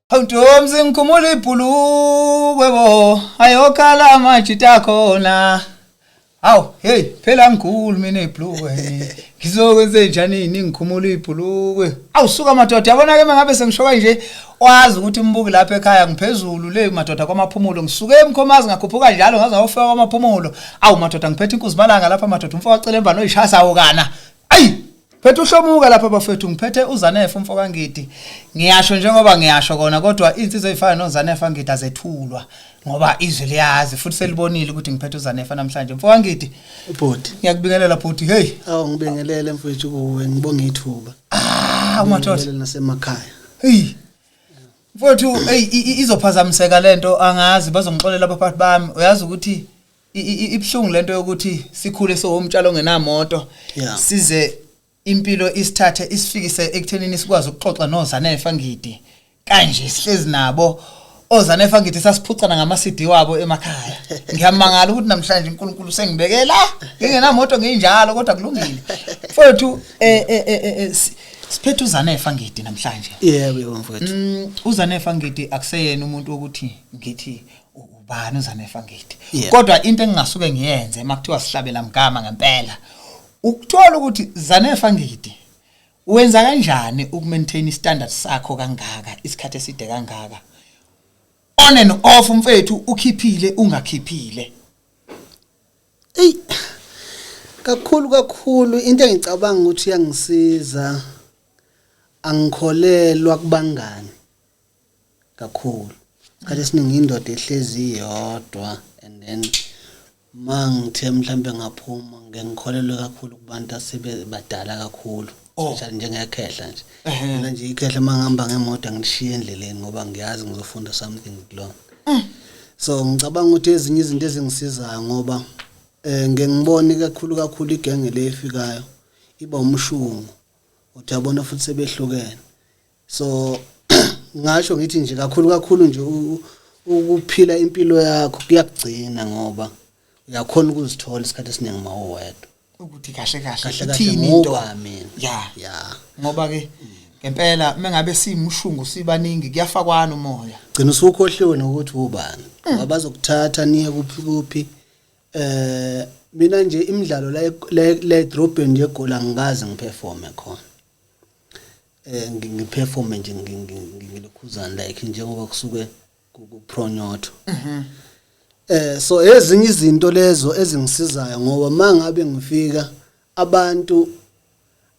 Awudomzi ngikhumula ibhulukwe bo ayokhala amajita khona. Awu hey phela ngikhulu mina ibhulukwe. Ngizokwenze njani ngikhumula ibhulukwe. Awusuka madoda yabona ke mangabe sengishoka nje wazi ukuthi imbuki lapha ekhaya ngiphezulu le madoda kwamaphumulo ngisuke emkhomazi ngakhuphuka njalo ngaze awufika kwamaphumulo. Awu madoda ngiphethe inkuzimalanga lapha madoda umfo wacelemba noyishasa kana. Ayi phethe uhlomuka lapha bafethu ngiphethe uZanefa umfoka Ngidi. Ngiyasho njengoba ngiyasho kona kodwa insizwe efana noZanefa Ngidi azethulwa ngoba izwi liyazi futhi selibonile ukuthi ngiphethe uZanefa namhlanje umfoka Ngidi. Ubhodi Ngiyakubingelela bhuti hey. Awu ngibingelele mfowethu kuwe ngibonga ithuba. Umathola nasemakhaya. Hey. Mfowethu hey izophazamiseka lento angazi bazongixolela abaphathi bami uyazi ukuthi ibhlungu lento yokuthi sikhule sohomtshalo ngenamoto size impilo isithathe isifikise ekuthenini sikwazi ukuxoxa noZanefa Ngidi kanje sihlezi nabo oZanefa Ngidi sasiphucana ngama-CD wabo emakhaya. Ngiyamangala ukuthi namhlanje uNkulunkulu sengibekela ngingenamoto nginjalo kodwa kulungile mfowethu siphethe uZanefa Ngidi namhlanje. Yebo mfowethu. uZanefa Ngidi akuseyena umuntu ukuthi ngithi ubani uZanefa Ngidi kodwa into engingasuke ngiyenze makuthiwa sihlabela mgama ngempela ukuthola ukuthi Zanefa Ngidi wenza kanjani ukumaintain istandard sakho kangaka isikhathi eside kangaka on and off mfethu ukhiphile ungakhiphile. Ey kakhulu into engicabanga ukuthi iyangisiza angikholelwa kubangani kakhulu isikhathi esiningi indoda ehlezi yodwa and then mangithe mhlambe ngaphuma ngengikholelwe kakhulu kubantu asebadala kakhulu especially njengekhehla nje mina nje ikhehla mangihamba ngemoto ngishiye endleleni ngoba ngiyazi ngizofunda something kulona. So ngicabanga ukuthi ezinye izinto ezingisizayo ngoba ngengiboni kakhulu igenge lefikayo iba umshungu uthi yabona futhi sebehlukene. So ngasho ngithi nje kakhulu nje ukuphila impilo yakho kuyakugcina ngoba uyakhona ukuzithola isikhathi esiningi mawuwedwa ukuthi kahle uthini into ya ngoba ke ngempela mengabe simshungu sibaningi kuyafakwana umoya gcina usukhohliwe nokuthi ubani ngoba bazokuthatha niye kuphi mina nje imidlalo la edrobheni yegola ngikazi ngiperforme khona ngiperforme nje ngilokhuzana like njengoba kusuke kupronyotho. So ezinye izinto lezo ezingisizayo ngoba mangabe ngifika abantu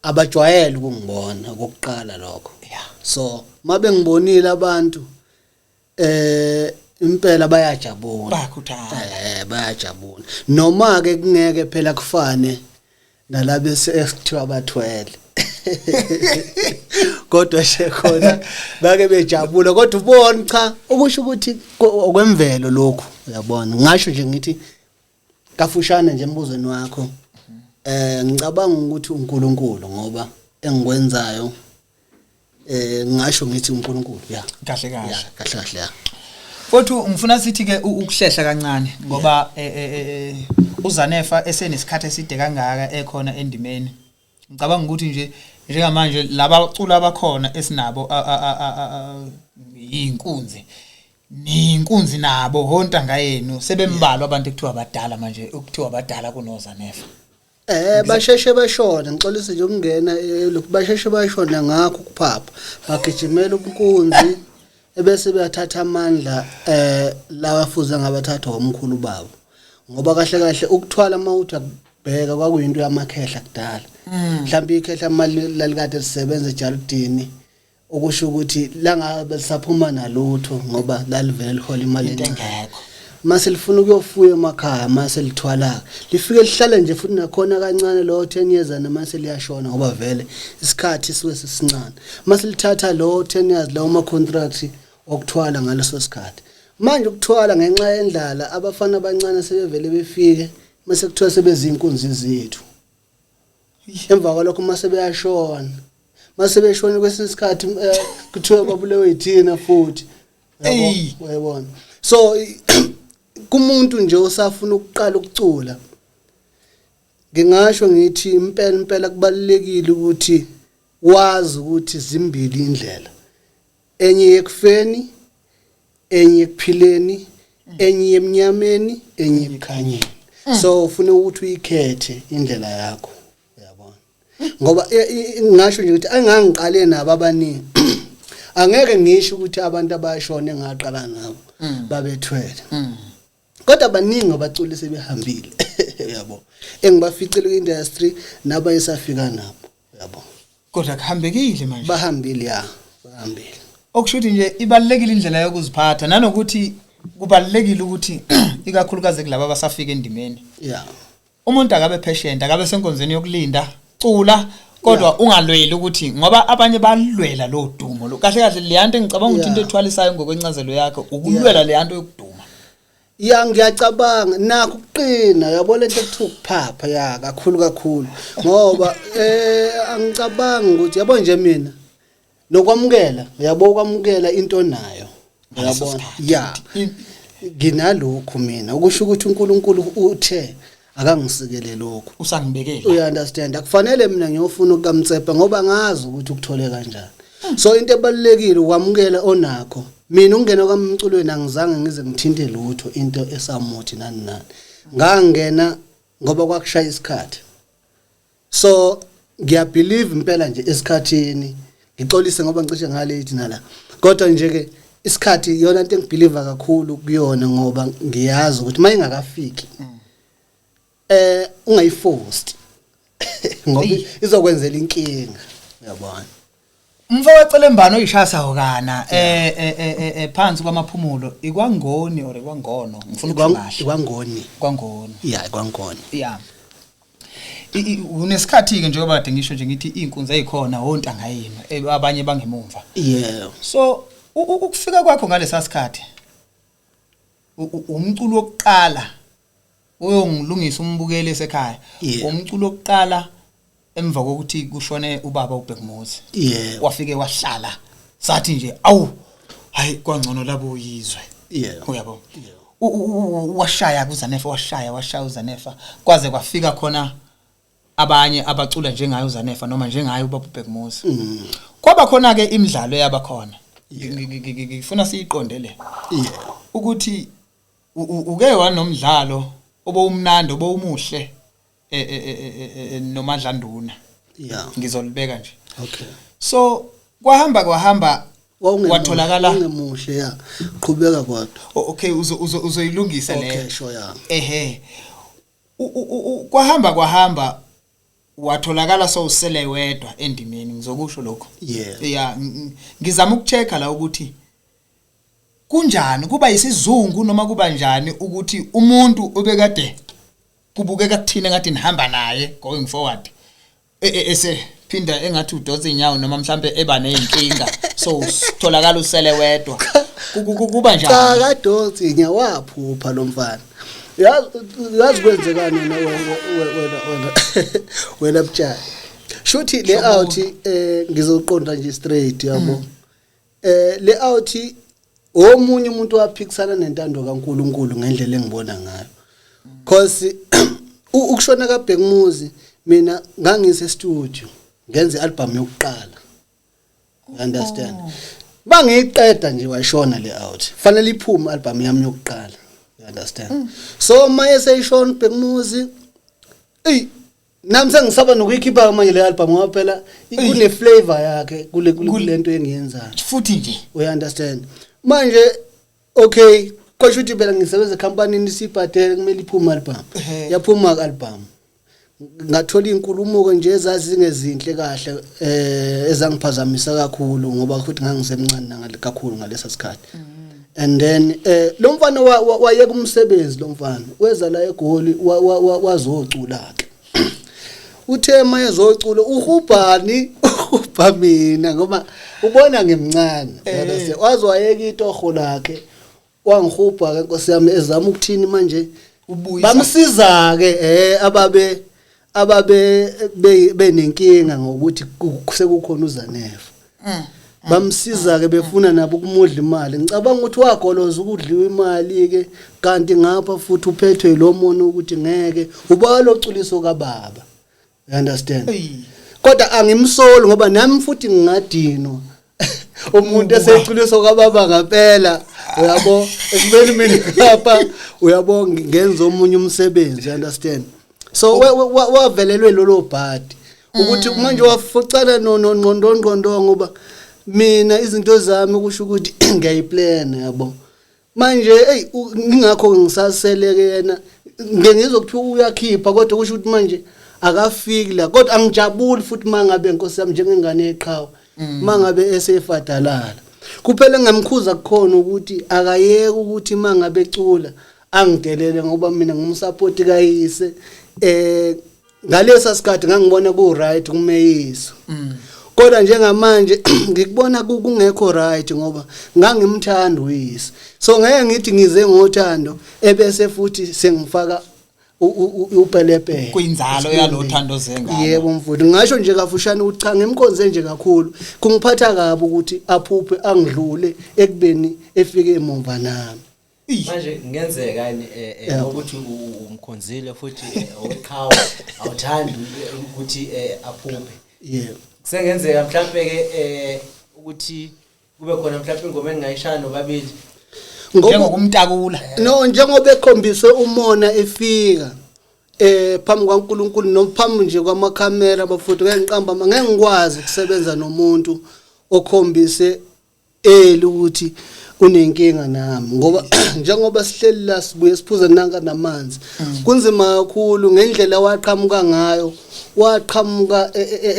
abajwayele ukungibona okokuqala lokho. So mabe ngibonile abantu impela bayajabula bayakhuthala bayajabula noma ke kungeke phela kufane nalabo esikuthiwa abathwele kodwa shekhona bake bejabula kodwa ubone cha ukusho ukuthi okwemvelo lokho uyabona ngisho nje ngithi kafushane nje embuzweni wakho ngicabanga ukuthi uNkulunkulu ngoba engikwenzayo ngisho ngithi uNkulunkulu kahle ya futhi ngifuna sithi ke ukuhlehla kancane ngoba uZanefa esenesikhathi eside kangaka ekhona endimeni ngicabanga ukuthi nje njengamanje laba bacula abakhona esinabo inkunzi nabo hontanga yenu sebembalwa abantu ekuthiwa abadala manje ukuthiwa abadala kunoZanefa. Basheshe bashona ngixolisa nje ukungena lokhu basheshe bashona ngakho kuphapha bagijimela ubunkunzi ebese bayathatha amandla lawa fuze ngabathatha ngomkhulu babo ngoba kahle ukuthwala mawuthi akubheka kwakuyinto yamakhehla kudala mhlawumbe ikhehla mali lalikade lisebenza ejaludini okusho ukuthi la ngabe lisaphuma nalutho ngoba lalivele lihola imali engekho mase lifuna ukuyofuya emakhaya mase lithwala lifike lihlale nje futhi nakhona kancane lo 10 years na mase liyashona ngoba vele isikhathi siwe sisincane mase lithatha lo 10 years lawo ma contract okuthwala ngaleso sikhathi manje ukuthwala ngenxa yendlala abafana abancane sebevele befike mase kuthiwa sebezinkunzi zethu emva kwalokho mase beyashona mase beshona kwesikhathi kuthiwa babulewe yithina futhi uyabona so kumuntu nje osafuna ukuqala ukucula ngingasho ngithi impela kubalekile ukuthi wazi ukuthi zimbili indlela enye yekufeni enye ekuphileni enye emnyameni enye ekhanyeni so ufuna ukuthi uyikhethe indlela yakho uyabona ngoba ngingasho nje ukuthi angangiqale nabo abaningi angeke ngisho ukuthi abantu abashone ngaqala nabo babethwele kodwa abaningi abaculi sebehambile uyabo engibaficile ku-industry naba esafika nabo uyabo kodwa kuhambekile manje bahambile bahambile okushuthi nje ibalekile indlela yokuziphatha nanokuthi kubalekile ukuthi ikakhulukazi kulabo abasafika endimeni umuntu akabe patient akabe senkonzweni yokulinda cula kodwa ungalweli ukuthi ngoba abanye balwela lo dumo lo kahle kahle le yanto engicabanga ukuthi into ethwalisayo ngokwencazelo yakhe ukulwela le yanto yokuduma ngiyacabanga nakho ukuqina yabo lento ekuthiwa ukuphapha kakhulu ngoba angicabanga ukuthi yabo nje mina nokwamukela yabo ukwamukela into nayo uyabona nginalokho mina ukusho ukuthi uNkulunkulu uthe akangisikele lokho usangibekela you understand akufanele mina ngiyofuna ukukamcepha ngoba ngazi ukuthi ukuthole kanjani so into ebalekile ukwamukela onakho mina ungena kwamculweni angizange ngize ngithinte lutho into esamuthi nani ngangena ngoba kwakushaya isikhathi so ngiyabelieve impela nje esikhathini ngixolise ngoba ngicishe ngalate nala kodwa nje ke isikhathi yona into engibelieve kakhulu kuyona ngoba ngiyazi ukuthi mayingakafiki ungayiforced ngoba izokwenzela inkinga uyabona umfowethu lembano oyishasa kana phansi kwamaphumulo ikwangoni or ikwangono ngifuna ukukahle ikwangoni kwangoni ikwangoni unesikhathi ke njengoba kade ngisho nje ngithi inkunzi ezikhona wontanga yini abanye bangemumva so ukufika kwakho ngalesa sikhathi umculo wokuqala uyongilungisa umbukeli esekhaya umculo wokuqala emva kokuthi kushone ubaba uBhekumuzi wafike wahlala sathi nje awu hayi kwangcono labo uyizwe uyabo washaya kuZanefa washaya uZanefa kwaze kwafika khona abanye abacula njengayo uZanefa noma njengayo ubaba uBhekumuzi kwaba khona ke imidlalo yabakhona ngifuna siyiqondele ukuthi uke wanomdlalo obowumnandi obowumuhle nomadlanduna ngizolibeka nje so kwahamba watholakala ungemuhle qhubeka kodwa okay uzoyilungisa le kwahamba watholakala sowusele wedwa endimeni ngizokusho lokho ngizama ukuchecka la ukuthi kunjani kuba isizungu noma kuba njani ukuthi umuntu obekade kubukeka kuthina ngathi nihamba naye going forward esephinda engathi udoze inyawo noma mhlambe eba nezinkinga so utholakala usele wedwa kuba njani cha kadozi inyawo waphupha lo mfana yazi kwenzekani wena butshani shuthi le out ngizoqonda nje straight yabo le out omunye umuntu waphikisana nentando kaNkuluNkulu ngendlela engibona ngayo because ukushona kaBhekumuzi mina ngangise studio ngenze album yokuqala you understand bangiyiqeda nje washona le out fanele iphume album yami yokuqala you understand so maye seyishona uBhekumuzi nami sengisaba nokuyikhipha manje le album ngoba phela kune flavor yakhe kule lento engiyenzayo futhi nje you understand manje okay kwasho ukuthi phela ngisebenza ecompany isibhadele kumele iphume album yaphuma album ngathola inkulumo nje ezazi ngezinhle kahle ezangiphazamisa kakhulu ngoba futhi ngangisemncane kakhulu ngalesa sikhathi and then lo mfana wayeka umsebenzi lo mfana weza la eGoli wazocula ke uthe maye ezocula uhubhani mina ngoba ubona ngemncane yabese wazwayeka itoho lakhe wangihubha ke Nkosi yami ezama ukuthini manje bamsiza ke ababe benenkinga ngokuthi sekukhona uZanefa bamsiza ke befuna nabo ukumudla imali ngicabanga ukuthi wagoloza ukudliwa imali ke kanti ngapha futhi uphethwe lo mono ukuthi ngeke uba loculiso kaBaba you understand kodwa angimsoli ngoba nami futhi ngingadinwa umuntu eseculiso kaBaba ngaphela uyabo ekubeni mina lapha uyabo ngenza omunye umsebenzi you understand so wavelelwe lolo bhadi ukuthi manje wafucana nongqondongqondo ngoba mina izinto zami kusho ukuthi ngiyayiplan yabo manje hey ngingakho ngisaseleke yena ngengizokuthiwa uyakhipha kodwa kusho ukuthi manje akafiki la kodwa angijabuli futhi mangabe Nkosi yami njengengane eqhawe mangabe esefadalala kuphela ngamkhuza kukhona ukuthi akayeke ukuthi mangabe ecula angidelele ngoba mina ngumsupport kayise ngalesa sikhathi ngangibona ku right kumeyisa kodwa njengamanje ngikubona kungekho right ngoba ngangimthanda uyise so ngeke ngithi ngize ngothando ebese futhi sengifaka upelepele kuyinzalo yalothando zenga yebo mfowethu ngasho nje kafushane ukuthi cha ngemkonze nje kakhulu kungiphatha kabi ukuthi aphuphe angidlule ekubeni efike emva nami manje ngenzeka ukuthi umkhonzile futhi awukhawa awuthandi ukuthi aphuphe yebo kusengenzeka mhlawumbe ke ukuthi kube khona mhlawumbe ingoma engayishaya nobabili njengokumtakula no njengoba ekhombiswe umona efika phambi kwaNkulunkulu nophambi nje kwamakhamera bafuthi ngiqamba ngeke ngikwazi ukusebenza nomuntu okhombise ukuthi unenkinga nami ngoba njengoba sihleli la sibuye siphuza nanka namanzi kunzima kakhulu ngendlela waqhamuka ngayo waqhamuka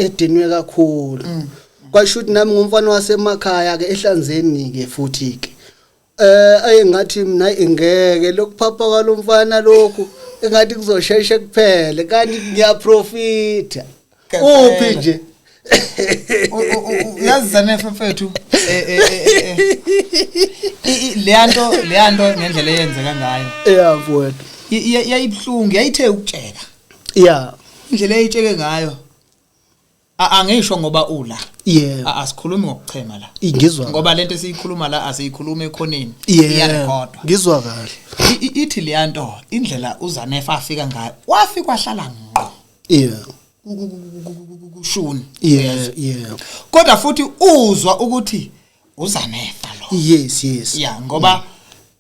edinwe kakhulu kwashuthi nami ngumfana wasemakhaya ke ehlanzeni ke futhi ke ayengathi mina ingeke lokuphapha kwalomfana lokhu engathi kuzosheshe kuphele kanti ngiyaprofita uphi nje uyazi Zanefa mfethu leyanto ngendlela eyenzeka ngayo mfowethu yayibhlungu yayithe ukutsheka indlela eyitsheke ngayo angisho ngoba ula asikhulumi ngokuchema la ngizwa ngoba lento esiyikhuluma la asiyikhuluma ekhoneni iyarekhodwa ngizwa kahle ithi leyanto indlela uZanefa afika ngayo wafika wahlala ngqo uShuni kodwa futhi uzwa ukuthi uZanefa lo yes ngoba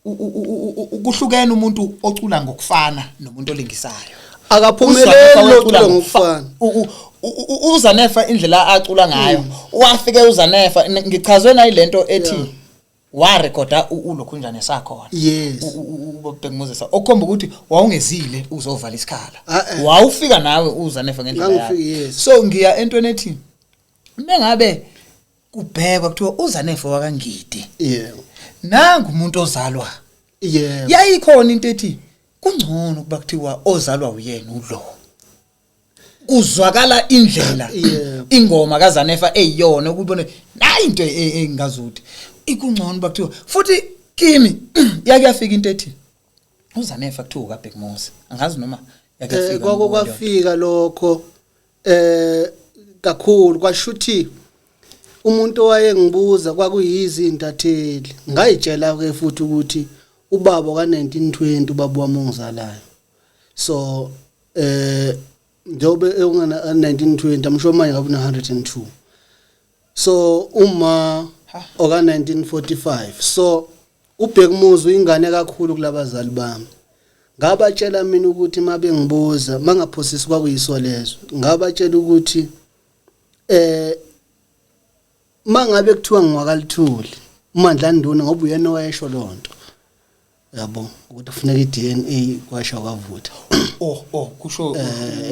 ukuhlukene umuntu ocula ngokufana nomuntu olingisayo akaphumeleli ocula ngokufana uZanefa indlela acula ngayo wafike uZanefa ngichazwe na ilento ethi warekoda ulokhunjane sakhona uBhekumuzi okhomba ukuthi wawungezile uzovala isikhala wawufika nawe uZanefa ngendlela yakhe so ngiya entweni ethi mengabe kubhekwa kuthiwa uZanefa wakangidi nanga umuntu ozalwa yayikhona into ethi kungcono kuba kuthiwa ozalwa uyena ulo kuzwakala indlela ingoma kaZanefa eyiyona ukubona nayi into engazuthi ikungcono bakuthiwa futhi kimi yakuyafika into ethi uZanefa kuthiwa kaBhekumuzi angazi noma yakufika kwafika lokho kakhulu kwashuthi umuntu owayengibuza kwakuyizintatheli ngayitshela ke futhi ukuthi ubaba ka1920 ubaba wami ongizalayo so njobe engana 1920 amsho manje ngabe 102 so uma oka 1945 so uBhekumuzi uyingane kakhulu kulabazali bami ngabatshela mina ukuthi mabe ngibuza mangaphosisi kwakuyiso lezo ngabatshela ukuthi mangabe kuthiwa ngwakaLuthuli uMandla Nduna ngoba uyena owayesho lonto yabo ukuthi kufuneka iDNA kwasha kwavutha kusho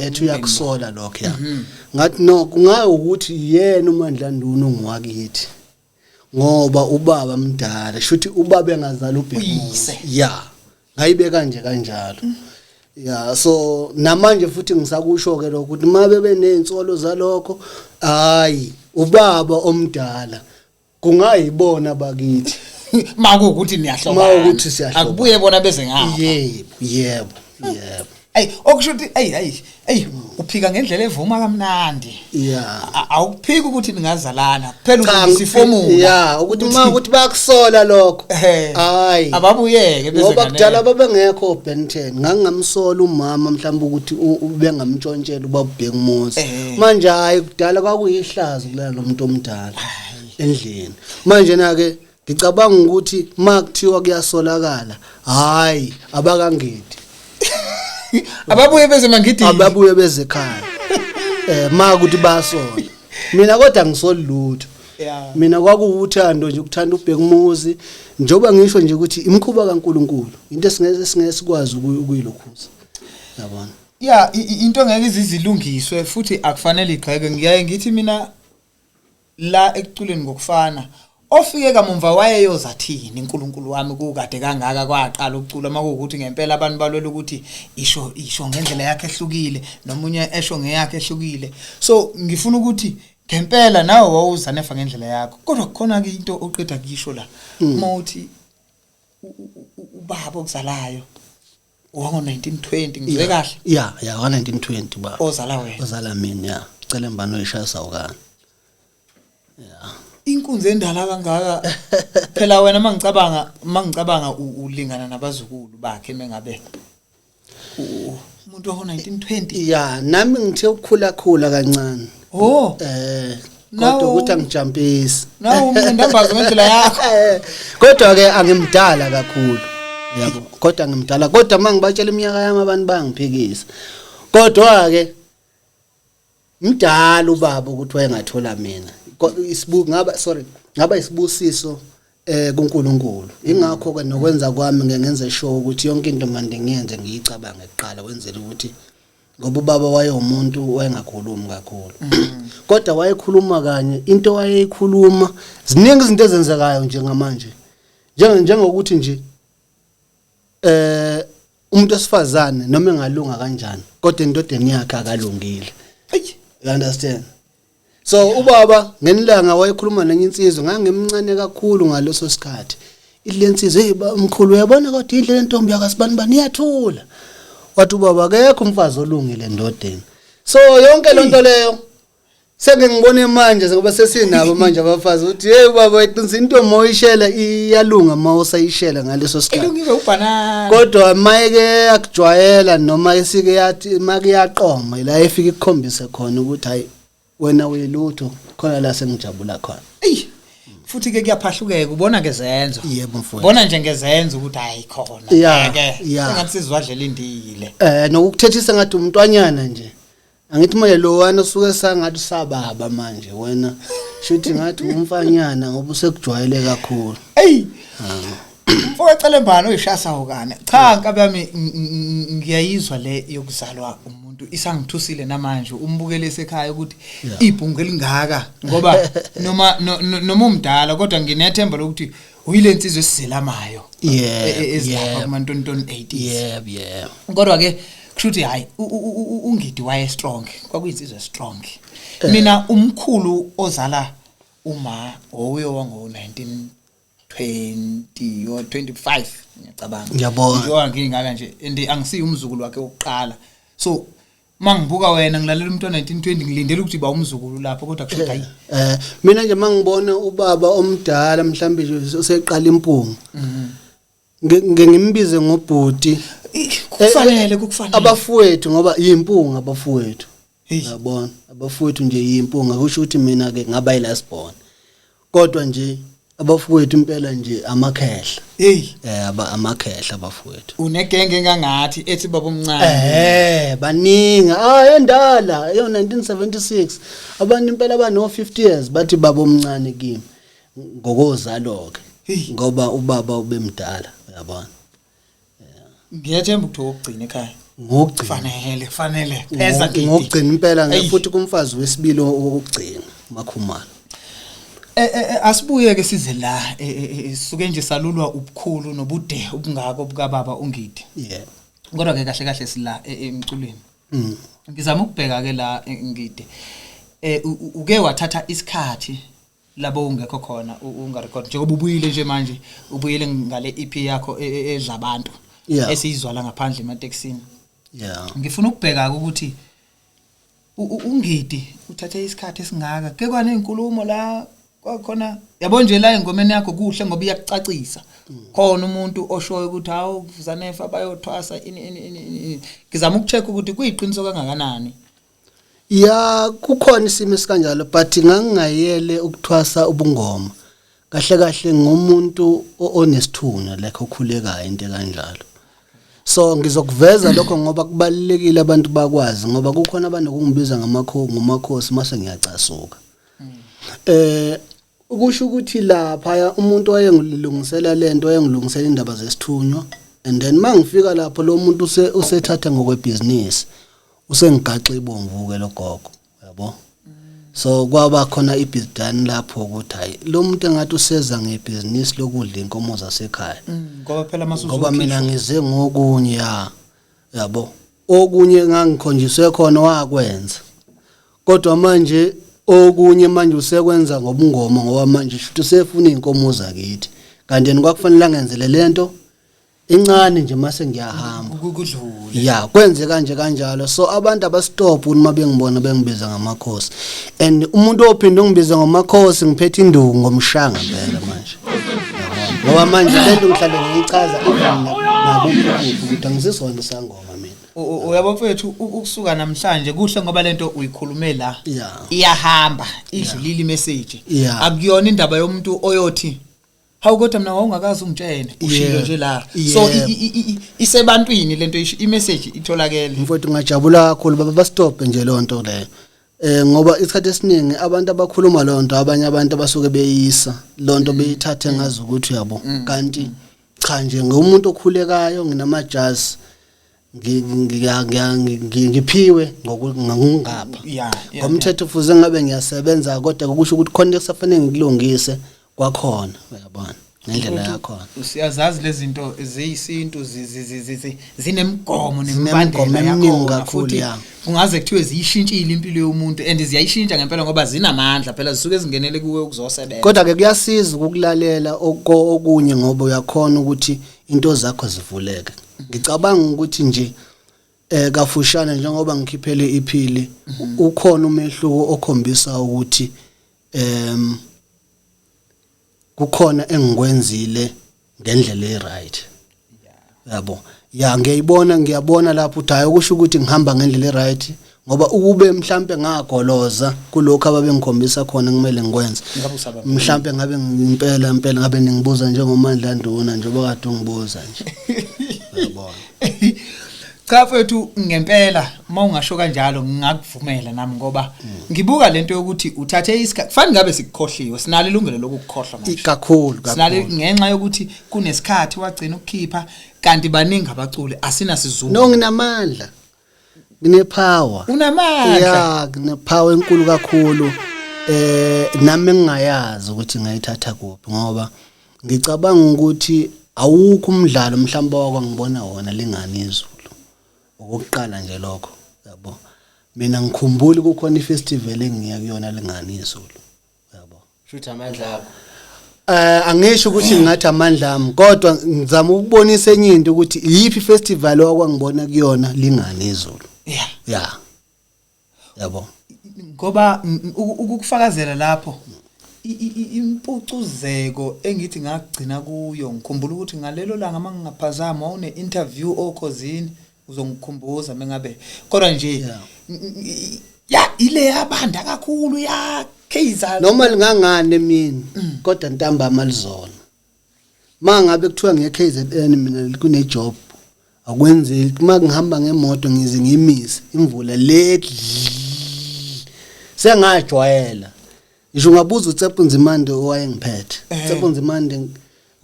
ethi uyakusola lokho ngathi no kungayo ukuthi yena uMandla Nduna ongwakithi ngoba ubaba mdala shuthi ubaba engazali uBhekumuzi ngayibeka nje kanjalo so namanje futhi ngisakusho ke lokho ukuthi mabe benensolo zalokho hayi ubaba omdala kungayibona bakithi makuukuthi niyahlobana mawukuthi siyahlobana akubuye bona beze ngapha yebo okusho ukuthi uphika ngendlela evuma kamnandi awukuphika ukuthi ningazalana kuphela usifomula ukuthi ukuthi bakusola lokho hayi ababuyeke bese ngoba kudala babengekho Ben10 ngangamsola umama mhlawumbe ukuthi ubengamtshontshela uBhekumuzi manje hayi kudala kwakuyihlazo kulala nomuntu omdala endlini manje na ke ngicabanga ukuthi makuthiwa kuyasolakala hayi abakangidi ababuye beze mangidi ababuye beze ekhaya makuthi basola mina kodwa ngisoli lutho mina kwakuwuthando nje ukuthanda uBhekumuzi njoba ngisho nje ukuthi imkhuba kaNkuluNkulu into esingeke sikwazi ukuyilokhuza yabona into ngeke izilungiswe futhi akufanele igxeke ngiyaye ngithi mina la ekuculeni ngokufana ofike kamumva wayeyozathini uNkulunkulu wami kukade kangaka kwaqala ukucula makuwukuthi ngempela abantu balwela ukuthi isho ngendlela yakhe ehlukile nomunye esho ngeyakhe ehlukile so ngifuna ukuthi ngempela nawe wawuZanefa ngendlela yakho kodwa kukhona ke into oqeda kisho la mothi ubaba okuzalayo wango 1920 ngizwe kahle ya 1920 baba ozala wena ozala mina cela mbano oyishasa ukani inkunzi endala kangaka phela wena mangicabanga ulingana nabazukulu bakhe mengabe umuntu wa 1920 nami ngithe ukukhula kancane kodwa ukuthi angijumpisi nawo umndambazo ngendlela yakho kodwa ke angimdala kakhulu yabo kodwa ngimdala kodwa mangibatshela iminyaka yami abantu bangiphikisa kodwa ke mdala ubaba ukuthi wayengathola mina ngaba isibusiso kuNkulunkulu ingakho ke nokwenza kwami ngenze sure ukuthi yonke into manje ngiyenze ngiyicabange eqala wenzela ukuthi ngoba ubaba wayeumuntu wayengakhulumi kakhulu kodwa wayekhuluma kanye into wayeyikhuluma ziningi izinto ezenzekayo njengamanje njengokuthi nje umuntu osifazane noma engalunga kanjani kodwa indodeni yakhe akalungile you understand so ubaba ngenilanga wayekhuluma nenye insizwe ngangimncane kakhulu ngaloso sikhathi ilensizwe umkhulu uyabona kodwa indlela entombi yakasibani iyathula wathi ubaba akekho umfazi olungile endodeni so yonke lonto leyo seke ngibone manje ngoba sesinabo manje abafazi uthi hey baba iqinisa into moyishela iyalunga mawusayishela ngaleso sikhathi elungile ubanana kodwa mayeke akujwayela noma esike yathi make yaqoma la efika ikukhombise khona ukuthi hayi wena uyilutho khona la sengijabula khona futhi ke kuyaphahlukeka ubona ngezenzo yebo mfowethu ubona nje ngezenzo ukuthi hayi khona ke sengathi sizwadlela indile nokuthethisa ngathi umntwanyana nje angithi manje lo wana usuke sangathi sababa manje wena shuthi ngathi umfanyana ngoba usekujwayele kakhulu Mfowethu mbani oyishasa ukane cha nkabe yami ngiyayizwa le yokuzalwa umuntu isangithusile namanje umbukele esekhaya ukuthi ibhungu elingaka ngoba noma umdala kodwa nginethemba lokuthi uyile insizwe esizelamayo ezilapha kuma 2080 kodwa ke kushuthi hayi ungidi waye strong kwakuyinsizwe strong mina umkhulu ozala uma oyo wango 1920 or 25 ngiyacabanga ngiyabona njengoba ngingaka nje angisiyi umzukulu wakhe oqala so mangibuka wena ngilalela umuntu wa 1920 ngilindele ukuthi ba umzukulu lapho kodwa kusho hayi mina nje mangibona ubaba omdala mhlambe nje useqala impungu ngimbize ngobhuti kufanele abafowethu ngoba yimpungu abafowethu yabona abafowethu nje yimpungu akusho ukuthi mina ke ngaba yilasborn kodwa nje abafowethu impela nje amakhehla amakhehla abafowethu unegenge engangathi ethi baba omncane baningi endala yo 1976 abantu impela abano 50 years bathi baba omncane kimi ngokozalo ke ngoba ubaba ubemdala uyabona ngiyathemba ukuthi ukugcina ekhaya fanele pheza ngidi ngokugcina impela futhi kumfazi wesibili okugcina makhumana asibuye ke size la sisuke nje salulwa ubukhulu nobude ubungako bukaBaba uNgidi kodwa ke kahle sila emculweni ngizama ukubheka ke la Ngidi uke wathatha isikhathi labo ungekho khona ungarecord njengoba ubuyile nje manje ubuyile ngale EP yakho edla abantu esizwala ngaphandle emateksini Yeah. Ngifuna ukubheka ukuthi ungidi uthathe isikhathi esingaka ke kwane inkulumo la kwakhona yabo nje la engomeni yakho kuhle ngoba iyakucacisa khona umuntu oshoyo ukuthi hawu Zanefa bayothwasa ini ngizama ukucheck ukuthi kuyiqiniso kangakanani. Ya kukhona isimo esikanjalo but ngangingayele ukuthwasa ubungoma kahle ngomuntu onesithunywa like okhulekayo into kanjalo. So ngizokuveza lokho ngoba kubalekile abantu bakwazi ngoba kukhona abantu okungibiza ngamakhosi mase ngiyacasuka. Ukusho ukuthi lapha umuntu wayengilungisela lento wayengilungisela indaba zesithunywa and then mangifika lapho lo muntu usethatha ngokwebusiness usengigaxa ibomvu ke logogo yabo. So kwaba khona ibhizdani lapho ukuthi hayi lo muntu engathi useza ngebusiness lokudla inkomo zasekhaya ngoba phela masuzu ngoba mina ngize ngokunye yabo okunye ngangikhonjiswe khona wakwenza kodwa manje okunye manje usekwenza ngobungoma ngoba manje futhi usefuna inkomo zakithi kanti yena kwakufanele ngenzele lento incane nje mase ngiyahamba ukudlula ya kwenze kanje kanjalo. So abantu abastop uma bengibona bengibiza ngamakhosi and umuntu ophinde ungibiza ngamakhosi ngiphethe induku ngomshanga phela manje ngoba manje lento ngihlale ngiyichaza nakuBUKUPHI ukuthi angisisona isangoma mina. Uyabo mfethu ukusuka namhlanje kuhle ngoba lento uyikhulume la Yeah. iyahamba idlulile imessage Yeah. akuyona indaba yomuntu oyothi hawu kodwa mina wawungakazi ungitshene ushilo nje la so isebantwini lento imessage itholakele. Mfowethu ngajabula kakhulu baba bastop nje lonto le ngoba isikhathi esiningi abantu abakhuluma lonto abanye abantu abasuke beyisa lonto beyithathe ngazi ukuthi yabo kanti cha nje ngumuntu okhulekayo nginamajazi ngiphiwe ngokungapha ngomthetho fuze ngabe ngiyasebenza kodwa kusho ukuthi khona kusafanele ngikulungise kwakhona uyabona ngendlela yakhona. Siyazazi lezi zinto zeyisintu zinemigomo nemibandela yakho futhi kungaze kuthiwe ziyishintshile impilo yomuntu and ziyayishintsha ngempela ngoba zinamandla phela zisuke zingenele kuwe ukuzosebenza. Kodwa ke kuyasiza ukulalela okunye ngoba uyakhona ukuthi into zakho zivuleke. Ngicabanga ukuthi nje kafushane njengoba ngikhiphele iphili ukhona umehluko okhombisa ukuthi kukhona engikwenzile ngendlela eright yabo ya ngiyabona lapho uthi hayi kusho ukuthi ngihamba ngendlela eright ngoba ukube mhlambe ngagoloza kulokho ababengikhombisa khona kumele ngikwenze mhlambe ngabe impela ngabe ningibuza njengomandla nduna njengoba kade ungibuza nje yabona. Cha mfethu ngempela mawungasho kanjalo ngingakuvumela nami ngoba ngibuka lento yokuthi uthathe isikhathi kufanele ngabe sikukhohliwe sinalo ilungelo lokukukhohlwa manje kakhulu sinalo ngenxa yokuthi kunesikhathi wagcina ukukhipha kanti baningi abaculi asina sizulu no nginamandla nginepower unamandla ya nginepower enkulu kakhulu nami ngingayazi ukuthi ngayithatha kuphi ngoba ngicabanga ukuthi awukho umdlalo mhlawumbe wakwangibona wona linganizulu okokuqala nje lokho yabo mina ngikhumbula kukhona ifestival engiya kuyona linganizulu yabo shutha amandla akho angisho ukuthi ngathi amandla ami kodwa ngizama ukubonisa enye into ukuthi yipi festival okwangibona kuyona linganizulu ya yabo ngoba ukufakazela lapho impucuzeko engithi ngagcina kuyo ngikhumbula ukuthi ngalelo langa mangingaphazama une interview okhosini uzongikhumbuza mengabe kodwa nje ya ile yabanda kakhulu ya Kaizer noma lingangane mina kodwa ntambama lizona mangabe kuthiwa ngeKZN mina kune job akwenzeki uma ngihamba ngemoto ngize ngimise imvula le sengajwayela ngisho ngabuza uTsepo Nzimande owayengiphethe uTsepo Nzimande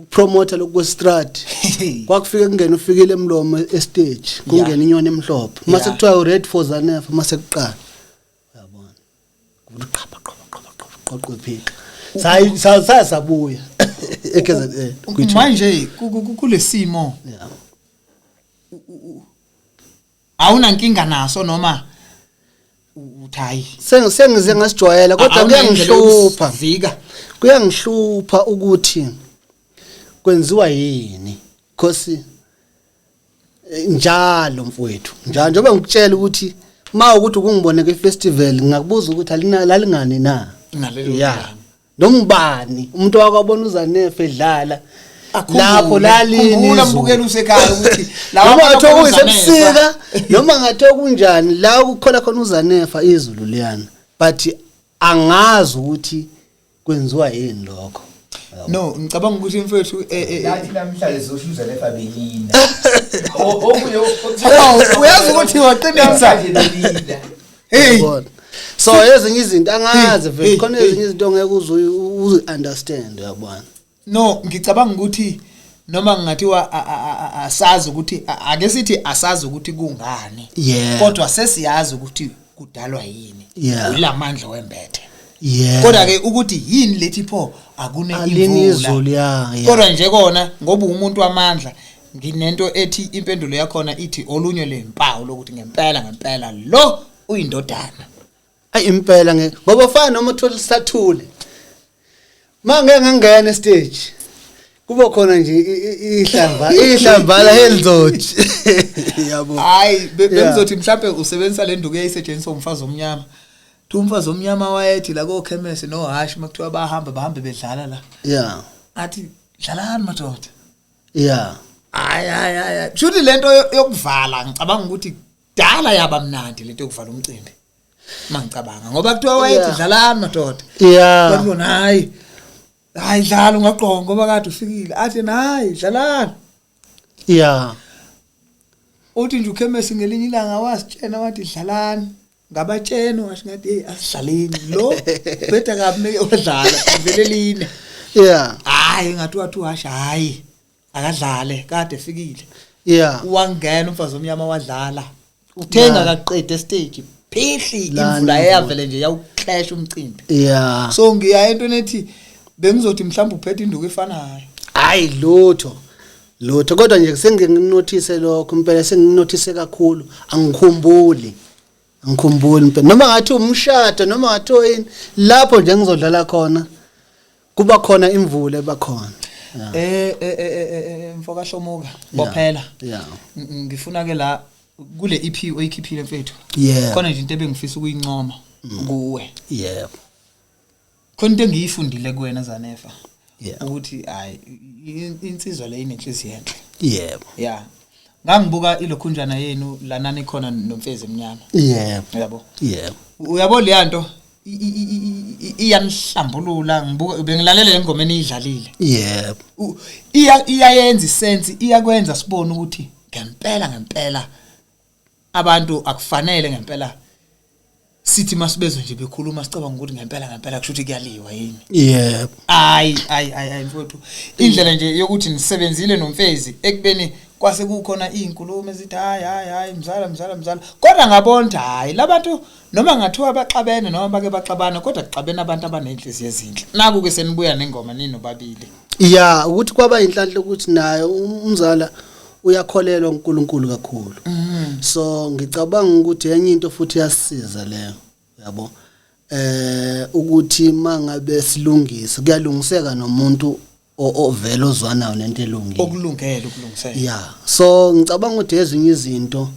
promoter lokwestrad kwakufika kungena ufikile emlomo estage kungena inyoni emhlophe mase kuthiwa uready for Zanefa mase kuqala uyabona kuqhapha qoqwe phika sabuya eKZN manje kulesimo awuna nkinga naso noma uthayi sengize ngasijwayela kodwa kuyangihlupha vika kuyangihlupha ukuthi kwenziwa yini because njalo mfowethu njalo njengoba ngikutshela ukuthi ukuthi ukungibone ke festival ngakubuza ukuthi alingalingani na yeah nomubani umuntu wakabona uZanefa edlala lapho lalini khumbula mbukela usekhaya ukuthi lawa batho kuyisebusika noma ngatho kunjani la ukukhona khona uZanefa izulu liyana but angazi ukuthi kwenziwa yini lokho no ngicabanga ukuthi mfethu yathi namhlanje zosho uZanefa belina uyazi ukuthi waqinisa hey so ezinye izinto angazi vele khona ezinye izinto ongeke uzu understand uyabona no ngicabanga ukuthi noma ngingathiwa asazi ukuthi ake sithi asazi ukuthi kungani kodwa sesiyazi ukuthi kudalwa yini ulamandla wembethe kodwa ke ukuthi yini lethi pho akune imvula kodwa nje kona ngoba umuntu wamandla nginento ethi impendulo yakhona ithi olunye lempawu lokuthi ngempela lo uyindodana impela ngoba fana noma uthola isathule mangeke ngangena stage kuba khona nje ihlambala helizoti yabo hayi bengizothi mhlawumbe usebenzisa le nduku eyayisetshenziswa umfazi omnyama umfazi omnyama wayethi la ko chemist no hash makuthiwa bahambe bedlala la athi dlalani madoda ay shuthi lento yokuvala ngicabanga ukuthi dala yaba mnandi lento yokuvala umcimbi mangicabanga ngoba kuthiwa wayethi dlalani madoda babona hayi dlala ungaqonga ngoba kade ufikile athi hayi dlalani uthi nje ukhemesi ngelinye ilanga wasitshena wathi dlalani ngabatsheno washo ngathi asidlaleni lo beda kabi odlala veleline hayi ngathi wathi washo hayi akadlale kade efikile wangena umfazi omnyama wadlala uthenga kaqede stage phihli imvula eyavele nje yawuclash umcimbi so ngiya into nethi bengizothi mhlawumbe uphethe induku efanayo hayi lutho kodwa nje senginothise lokho impela senginothise kakhulu angikhumbuli impela noma ngathi umshado noma ngathi oyini lapho nje ngizodlala khona kuba khona imvula ebakhona mfoka hlomuka bophela ngifuna ke la kule EP oyikhiphile mfethu khona nje into ebengifisa ukuyincoma kuwe khona into engiyifundile kuwena Zanefa ukuthi hayi insizwa le inenhliziyo enhle ngangibuka ilokhunjana yenu lanani khona nomfezi emnyama uyabo leyanto iyanhlambulula ngibuka bengilalela lengomeni idlalile iyayenza isense iyakwenza sibone ukuthi ngempela abantu akufanele ngempela sithi masibezwe nje bekhuluma sicabanga ukuthi ngempela kushuthi kuyaliwa yini ay mfowethu indlela nje yokuthi nisebenzile nomfezi ekubeni kwase kukhona izinkulumo ezithi hayi mzala kodwa ngabona hayi labantu noma ngathiwa baxabene noma bake baxabana kodwa kuxabene abantu abanenhliziyo ezinhle naku ke senibuya nengoma nini nobabili ukuthi kwaba inhlanhla ukuthi nayo umzala uyakholelwa uNkulunkulu kakhulu so ngicabanga ukuthi enye into futhi yasisiza leyo yabo ukuthi mangabe silungisa kuyalungiseka nomuntu ovela ozwanayo nento elungile okulungele ukulungisela so ngicabanga ukuthi ezinye izinto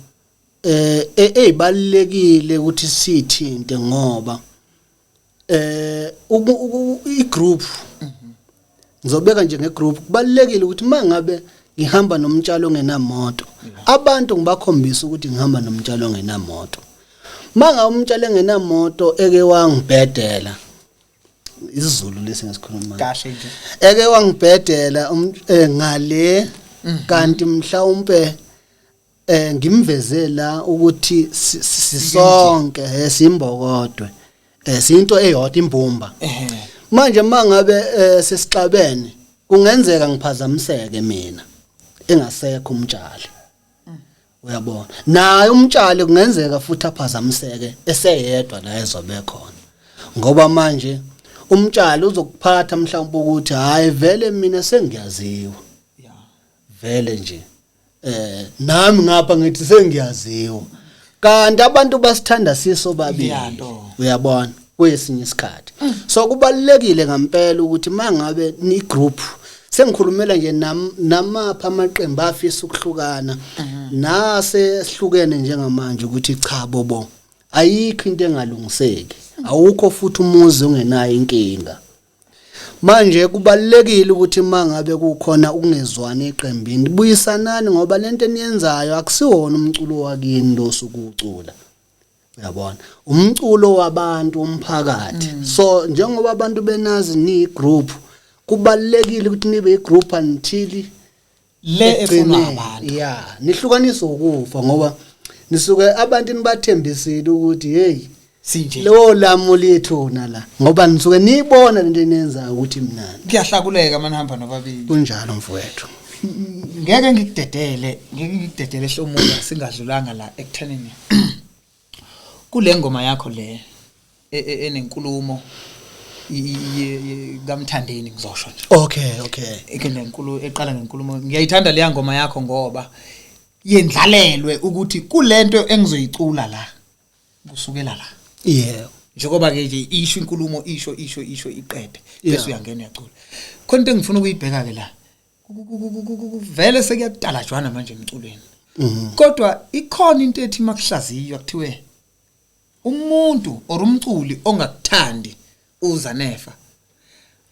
ezibalekile ukuthi sithinte ngoba igroup ngizobeka nje ngegroup kubalekile ukuthi mangabe ngihamba nomtshalo ongenamoto abantu ngibakhombisa ukuthi ngihamba nomtshalo ongenamoto manga umtshalo ongenamoto eke wangibhedela isiZulu lesi ngesikhuluma kahle nje eke wangibhedela ngale kanti mhlawumbe ngimvezela ukuthi sisonke simbokodwe sinto eyodwa imbumba manje mangabe sesixabene kungenzeka ngiphazamiseke mina engasekho umtshali uyabona naye umtshali kungenzeka futhi aphazamiseke eseyedwa la ezobe khona ngoba manje umtshali uzokuphatha mhlawumbe ukuthi hayi vele mina sengiyaziwa vele nje nami ngapha ngithi sengiyaziwa kanti abantu basithanda siso babili uyabona kwesinye isikhathi so kubalekile ngempela ukuthi mangabe ni group sengikhulumela nje namapha amaqembu afisa ukuhlukana nase sihlukene njengamanje ukuthi cha bobo ayikho into engalungiseki awukho futhi umuzi ongenayo inkinga manje kubalekile ukuthi mangabe kukhona ukungezwani eqembini buyisanani ngoba lento eniyenzayo akusiwona umculo wakini lo sokucula uyabona umculo wabantu umphakathi so njengoba abantu benazi ni group kubalekile ukuthi nibe igroup until le efuna abantu yeah nihlukanise ukufa ngoba nisuke abantu nibathembisile ukuthi hey sinje lo lamo lethona la ngoba nisuke nibona lento enenza ukuthi mnandi kuyahlakuleka manihamba nobabili kunjalo mfowethu ngeke ngikudedele ehlomoya singadlulanga la ekuthenini kule ngoma yakho le enenkulumo kaMthandeni ngizosho nje okay ekenenkulumo eqala ngenkulumo ngiyayithanda le ngoma yakho ngoba yendlalelwe ukuthi kulento engizoyicula la kusukela la yeah njengoba ke nje isho inkulumo isho iqede bese uyangena uyacula khona into engifuna ukuyibheka ke la vele sekuyadala jwana manje emculweni kodwa ikhona into ethi makuhlaziywa kuthiwe umuntu or umculi ongakuthandi uZanefa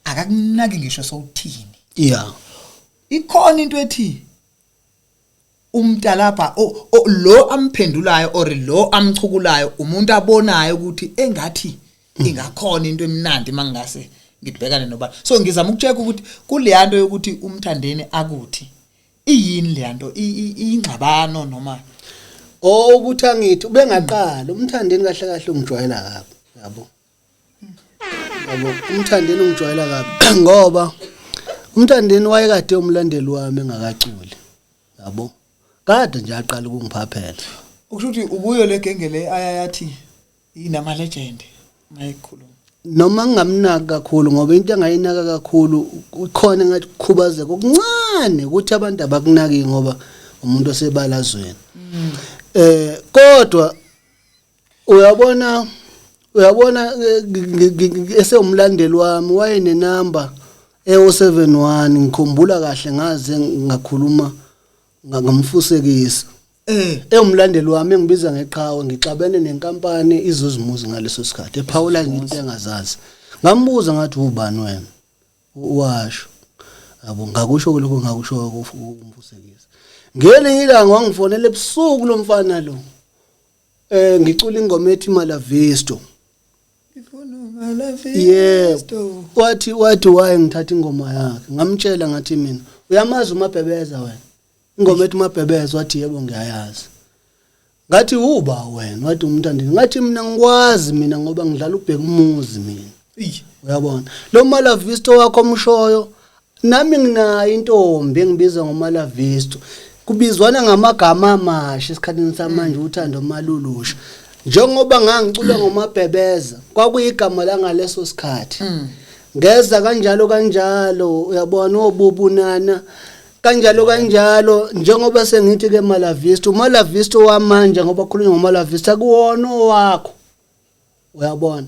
akakunaki ngisho sowuthini yeah ikhona into ethi umntalapha lo amphendulayo or lo amchukulayo umuntu abonayo ukuthi engathi ingakhona into emnandi mangase ngibhekane noba so ngizama ukutsheka ukuthi kuleyanto yokuthi umthandeni akuthi iyini leyanto ingxabano noma ukuthi angithi ubengaqala umthandeni kahle kahle ungijwayela kabi yabo umthandeni ungijwayela kabi ngoba umthandeni wayekade umlandeli wami engakaculi yabo kade nje aqala ukungiphaphela ukusho ukuthi ubuyo legengele ayayathi inama legend mayikhuluma noma ngingamnaka kakhulu ngoba into engayinaka kakhulu ukhona ngathi kukhubazeka okuncane ukuthi abantu abakunaki ngoba umuntu osebalazweni kodwa uyabona esewumlandeli wami wayenenamba e071 ngikhumbula kahle ngaze ngakhuluma ngamfusekisa umlandeli wami engibiza ngeqhawe ngixabene nenkampani izozimuzi ngaleso sikhathi ephawula into engazazi ngambuza ngathi ubani wena washo yabo ngakusho lokho ngakusho kumfusekisa ngelinye ilanga wangifonela ebusuku lo mfana lo ngicula ingoma ethi Malavisto wathi waye ngithatha ingoma yakhe ngamtshela ngathi mina uyamazi uMabhebeza wena ingoma ethi uMabhebeza wathi yebo ngiyayazi ngathi uba wena wathi umntandeni ngathi mina ngikwazi mina ngoba ngidlala uBhekumuzi mina uyabona lo Malavisto wakho omshoyo nami nginayo intombi engibiza ngoMalavisto kubizwana ngamagama amasha esikhathini samanje uthando malulusha njengoba ngangicula ngoMabhebeza kwakuyigama la ngaleso sikhathi ngeza kanjalo uyabona obubunana kanjalo njengoba sengithi ke Malavisto wamanje ngoba khulunywa ngoMalavisto akuwona owakho uyabona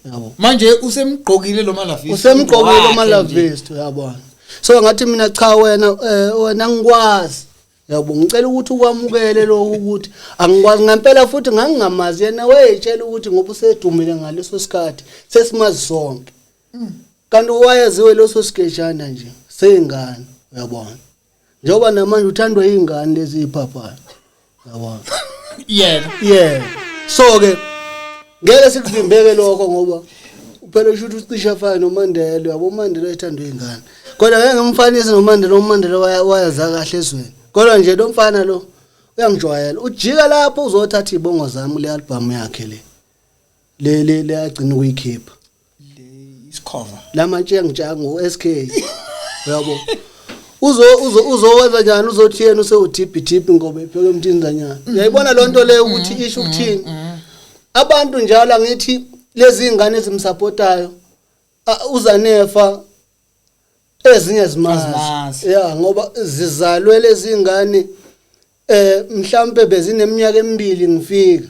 yabo manje usemgqokile lo Malavisto usemgqokile lo Malavisto uyabona so ngathi mina cha wena ngikwazi yabo ngicela ukuthi ukwamukele lo ukuthi angikwazi ngempela futhi ngangingamazi yena wayetshela ukuthi ngoba usedumile ngaleso sikhathi sesimazi sonke kanti wayaziwe leso sketchana nje seyingane uyabona njengoba namanje uthandwa izingane lezi iphaphayo yabona yeah so ke ngeke sikuvimbeke lokho ngoba phela usho ukuthi ucisha fana noMandela yabo uMandela ethandwa izingane kodwa ngeke ngimfanise uMandela wayaza kahle ezweni kodwa nje lo mfana lo uyangijwayela ujika lapho uzothatha ibongo zami le album yakhe le agcina ukuyikhipha le isikhova lamatshe ngjango SK yabo uzowenza njani uzothi yena usewudip ngoba epheke umthinzanyana uyayibona lonto le ukuthi isho ukuthini abantu njalo ngithi lezi ingane ezimsupportayo uZanefa ezinye zimazi ngoba zizalwe lezi ingane mhlambe bezineminyaka emibili ngifika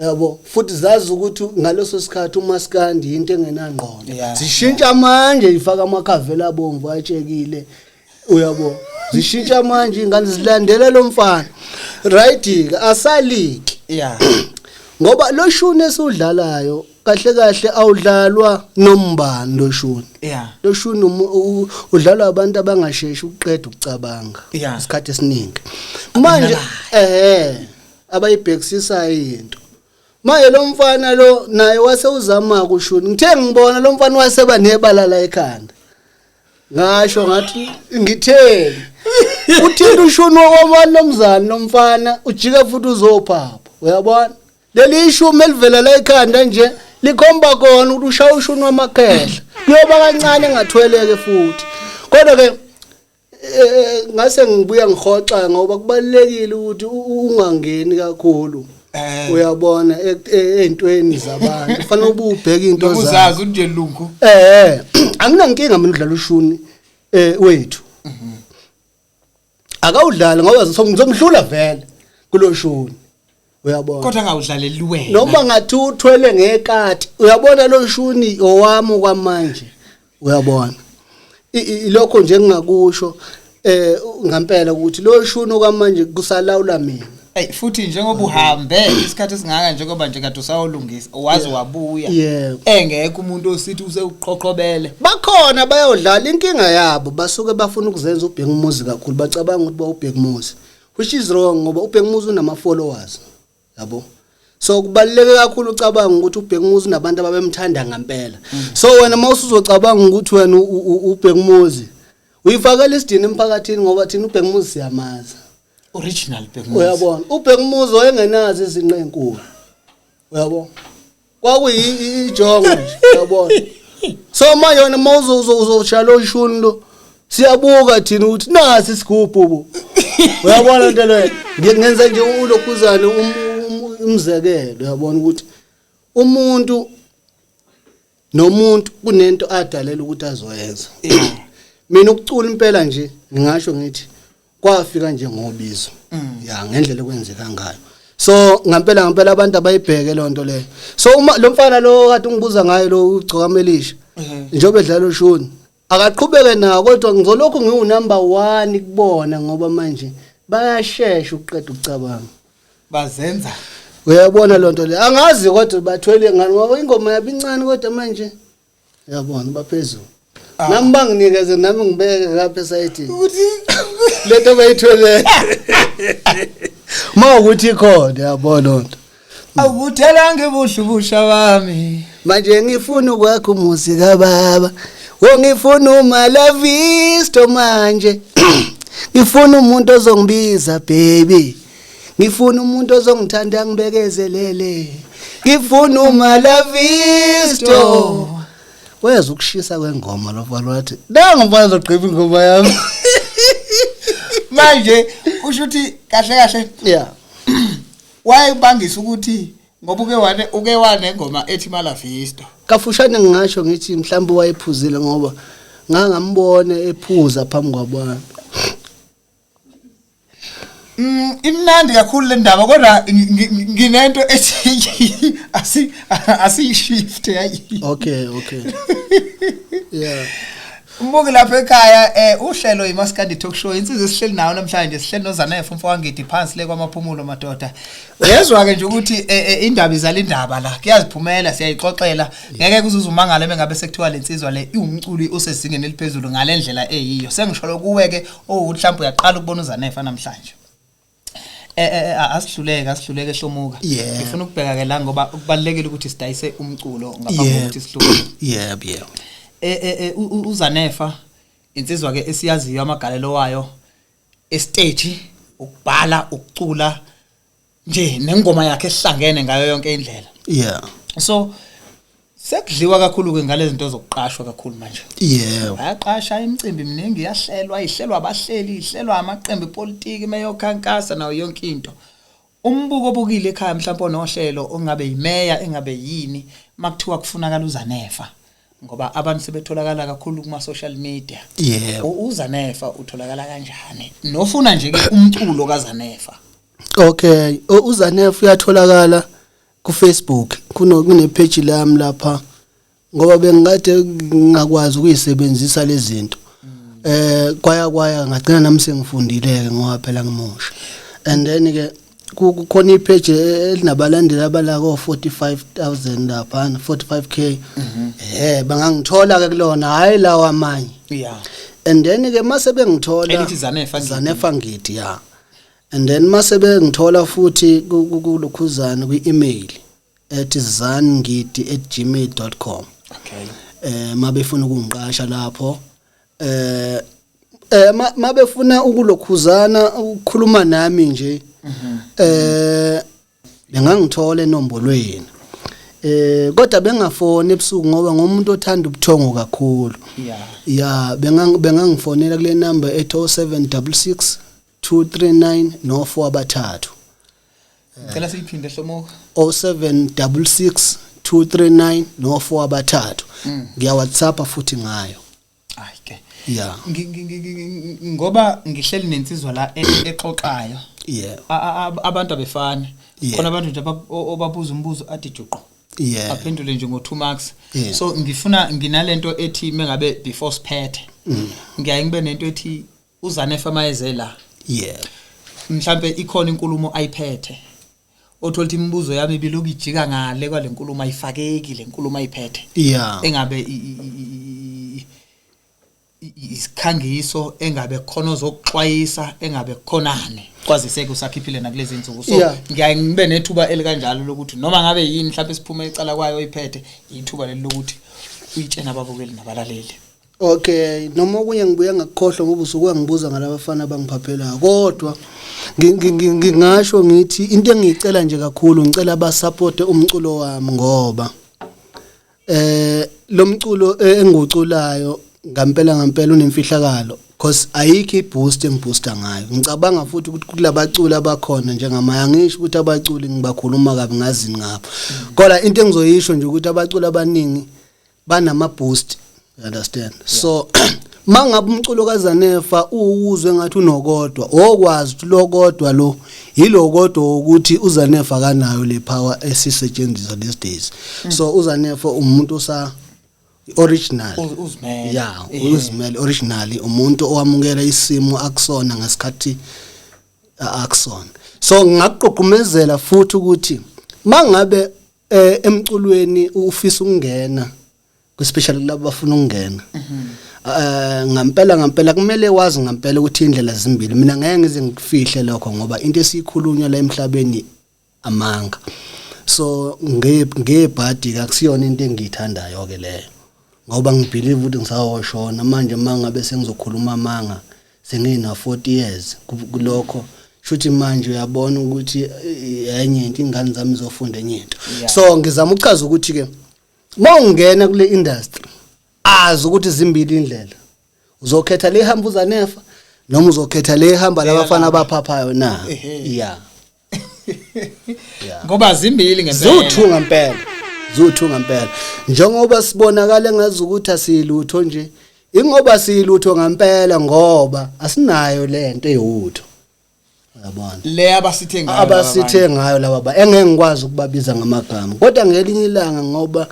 yabo futhi zazi ukuthi ngaleso sikhathi uMaskandi into engenangqondo Yeah. zishintsha manje ifaka amakhavela abomvu atshekile uyabo zishintsha manje ingane zilandela lo mfana right asaliki yeah ngoba lo Shuni esudlalayo kahle kahle awudlalwa nombani lo Shuni yeah lo Shuni udlalwa abantu abangasheshi uqeda ukucabanga Yeah. isikhathi esiningi manje abayibhekisisa into manje lo mfana lo naye wase uzama kuShuni ngithe ngibona lo mfana waseba nebala la ekhanda ngasho ngathi ngitheni uthini uShuni wokwamani nomzana nomfana ujika futhi uzophapha uyabona leli ishumi elivela la ekhanda nje likhomba kona ukuthi ushaya uShuni wamakhehla kuyoba kancane engathweleke futhi kodwa ke ngase ngibuya ngihoxa ngoba kubalekile ukuthi ungangeni kakhulu uyabona eentweni zabantu kufanele ububheka into zakho uzazi nje lungu anginankinga mina udlala uShuni wethu akawudlala ngoba ngizomhlula vele kulo Shuni uyabona kodwa ngawudlaleli wena noma ngathi uthwele ngekati uyabona lo Shuni owami kwamanje uyabona ilokho nje engingakusho ngempela ukuthi lo Shuni kwamanje kusalawula mina futhi njengoba uhambe isikhathi singaka njengoba nje kade usawulungisa wazi wabuya engekho umuntu osithi useuqhoqhobele bakhona bayodlala inkinga yabo basuke bafuna ukuzenza uBhekumuzi kakhulu bacabanga ukuthi uBhekumuzi which is wrong ngoba uBhekumuzi unama followers yabo so kubaluleke kakhulu ucabanga ukuthi uBhekumuzi nabantu ababemthanda ngempela so wena mawusuzocabanga ukuthi wena uBhekumuzi uyifakela isidini emphakathini ngoba thina uBhekumuzi siyamaza original Bhekumuzi uyabona uBhekumuzi wayengenazi izinqe enkulu uyabona kwakuyijongo nje uyabona so manje wena mawuzoshala uShuni lo siyabuka thina ukuthi nasi isigubhu uyabona into le ngenza nje ulokhuzana umzekelo uyabona ukuthi umuntu nomuntu kunento adalela ukuthi azoyenza mina ukucula impela nje ngingasho ngithi kwafika nje ngobizo ya ngendlela kwenzeka ngayo so ngempela abantu abayibheke lonto le so uma lo mfana lo kade ungibuza ngayo lo ugcokamelisha njengoba edlala uShuni akaqhubeke nawo kodwa ngizolokhu ngiunumber 1 kubona ngoba manje bayashesha uqeda ukucabanga bazenza uyabona lonto le angazi kodwa bathwele ngani ngoba ingoma yabincane kodwa manje uyabona baphezulu nami banginikeze nami ngibeke lapha esayidini ukuthi leto bayithwele mawukuthi ikhona yabona lonto awukuthela ngebuhlubusha bami manje ngifuna ukwakhe umuzi kaBaba ngifuna umalavisto manje ngifuna umuntu ozongibiza baby ngifuna umuntu ozongithanda ngibekezelele ngifuna umalavisto weza ukushisa kwengoma lo mfana wathi ngifana zoqhiba ingoma yami manje usho ukuthi kahle yeah wayebangisa ukuthi ngoba uke wane ngoma ethi malavisto kafushane ngingasho ngithi mhlawumbe wayephuzile ngoba ngangambona ephuza phambi kwabantu imnandi kakhulu le ndaba kodwa nginento ethi asiyishift yayi okay yeah Umbuki lapha ekhaya uhlelo iMaskandi Talk Show insizwe sihleli nayo namhlanje sihleli noZanefa umfowabo Ngidi phansi le kwamaphumulo madoda uyezwa ke nje ukuthi indaba izala indaba la kuyaziphumela siyayixoxela ngeke kuzuza umangalo mengabe sekuthiwa lensizwa le iumculo osezingeni eliphezulu ngalendlela eyiyo sengisholo kuwe ke mhlawumbe uyaqala ukubona uZanefa namhlanje asihluleke hlomuka ngifuna ukubheka ke la ngoba kubalekile ukuthi sidayise umculo ngaphambi kokuthi sihlule yeah uZanefa insizwa ke esiyaziyo amagalelo wayo estage ukubhala ukucula nje nengoma yakhe ehlangene ngayo yonke indlela yeah so sekudliwa kakhulu ke ngalezi zinto zokuqashwa kakhulu manje bayaqasha imicimbi eminingi ihlelwa abahleli ihlelwa amaqembu epolitiki meyokhankasa nayo yonke into umbuko obukile ekhaya mhlawumbe onohlelo ongabe yimeya engabe yini makuthiwa kufunakala uZanefa ngoba abantu sebetholakala kakhulu kuma social media uZanefa utholakala kanjani nofuna nje ke umculo kaZanefa okay uZanefa uyatholakala ku Facebook kune page lami lapha ngoba bengikade ngakwazi ukuyisebenzisa lezi zinto kwaya ngagcina nami sengifundile ngoba phela ngimusha and then ke kukhona ipage elinabalandeli abalako 45,000 lapha 45k bangangithola ke kulona hayi lawa amanye and then ke mase bengithola elithi Zanefa Ngidi and then mase bengithola futhi kulokhuzana kwi-email @zanngidi@gmail.com mabefuna ukungiqasha lapho mabefuna ukulokhuzana ukukhuluma nami nje bengangithola enombolweni kodwa bengafoni ebusuku ngoba ngomuntu othanda ubuthongo kakhulu bengangifonela kule number 0766 239 no4 bathathu ngicela siyiphinde Somoka 0766 239 no4 bathathu ngiya WhatsApp futhi ngayo ngoba ngihleli nensizwa la exoxayo abantu abefani khona abantu nje obabuza umbuzo athi juqo aphendule nje ngo2 marks so ngifuna nginalento ethi mengabe before siphethe ngiyaye ngibe nento ethi uZanefa mayezela mhlambe ikhona inkulumo ayiphethe otholthi imibuzo yami biloku ijika ngale kwalenkulumo ayifakeki lenkulumo ayiphethe engabe isikhangiso engabe khona zokuxwayisa engabe khonane kwazise kusakhiphile nakulezi insuku so ngiyaye ngibe nethuba elikanjalo lokuthi noma ngabe yini mhlawumbe siphuma ecala kwayo oyiphethe ithuba leli lokuthi uyitshena ababukeli nabalaleli okay noma okunye ngibuya ngakukhohlwa ngoba usuke ngibuza ngalabafana abangiphaphela kodwa ngingasho ngithi into engicela nje kakhulu ngicela abasupport umculo wami ngoba lo mculo engiwuculayo ngampela unemfihlakalo because ayikho iboost engiboosta ngayo ngicabanga futhi ukuthi kulabaculi abakhona njengamaya ngisho ukuthi abaculi ngibakhuluma kabi ngazini ngapha kodwa into engizoyisho nje ukuthi abaculi abaningi banama boost you understand so mangabe umculo kaZanefa uwuzwe ngathi unokodwa okwazi ukuthi lokodwa lo yilokodwa ukuthi uZanefa kanayo le power esisetshenziswa these days so uZanefa umuntu osa original uzimele originally umuntu owamukela isimo akusona ngasikhathi akusona so ngaqoqumezela futhi ukuthi mangabe emculweni ufisa ukungena especially labo bafuna ukungena ngampela kumele wazi ngampela ukuthi indlela zimbili mina ngeke ngize ngikufihle lokho ngoba into esikhulunywa la emhlabeni amanga so ngebhadi akusiyona into engiyithandayo ke leyo ngoba ngibelieve ukuthi ngisawoshona manje mangabe sengizokhuluma amanga sengina 40 years kulokho shuthi manje uyabona ukuthi enye into ingane zami zofunda enye into so ngizama ukuchaza ukuthi ke mawungena kule industry azi ukuthi zimbili indlela uzokhetha le hamba uZanefa noma uzokhetha le hamba labafana abaphaphayo na ngoba zimbili ngempela zuthunga ngempela njengoba sibonakala ngazi ukuthi asilutho nje ingoba silutho ngempela ngoba asinayo lento eyutho yabona le abasithe ngayo laba engeke ngikwazi ukubabiza ngamagama kodwa ngelinye ilanga ngoba